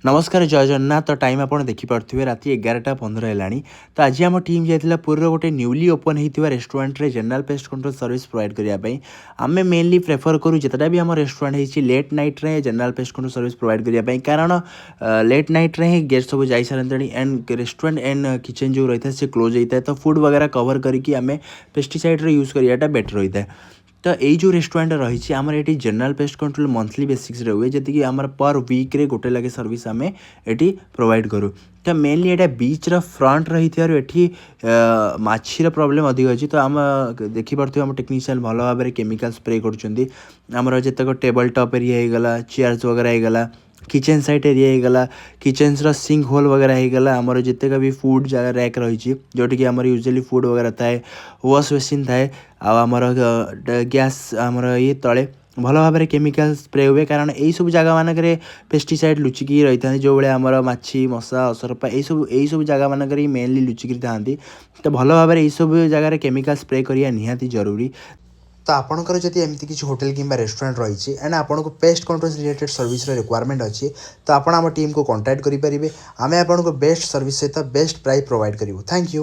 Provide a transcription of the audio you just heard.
नमस्कार जय जगन्नाथ। तो टाइम आप देखिपे राति 11:15 है। तो आज आम टीम जाइला पुरी गोटे न्यूली ओपन होता रेस्टोरेंट रे general pest control service provide करने आम मेनली प्रेफर करूँ जितना भी आम रेस्टोरेंट हो लेट नाइट रे general pest control service provide करने कारण लेट नाइट रे ही गेस्ट सब जा सारे एंड रेस्टोरेंट एंड किचन जो रही है से क्लोज होता है। तो फूड वगैरह कवर करके आम पेस्टिसाइड यूज कराटा बेटर होता है। तो यही जो रेस्टोरेंट रही आमर ये general pest control monthly basics हुए जी आम पर वीक्रे गोटे लगे सर्विस आम ये प्रोवाइड करूँ। तो मेनली ये बीच फ्रंट रही थी माछीर प्रॉब्लम अधिक अच्छी। तो आम देखिपे आम टेक्नीशियन भल भाव में केमिकल स्प्रे कर जितक टेबल टॉप एरिया होगला चेयर्स वगैरह होगला किचन साइट एरिया होगला किचन्स सिंक होल वगैरह होगला आमर जितक भी फूड जगह रैक रही जोटि आमर यूजुअली फूड वगैरह थाए वाश बेसिन थाए आमर गैस आमर ये तले भल भाव में केमिकल स्प्रे हुए कारण यही सब जगह मानक पेस्टिसाइड लुचिकी रही था जो भाई आमर माछी मशा असरपा यही सब जगह मानक मेनली लुचिकी था। तो भल भाव में सब जगह केमिकल स्प्रे करवा निहाती जरूरी। तो आपंकर जब एमती किसी होटेल कि रेस्टोरेंट रही एंड आपको pest control related service requirement अच्छी तो आप टीम को कांटेक्ट करेंगे। आम आपको बेस्ट सर्विस सहित बेस्ट प्राइस प्रोवाइड करूँ। Thank you.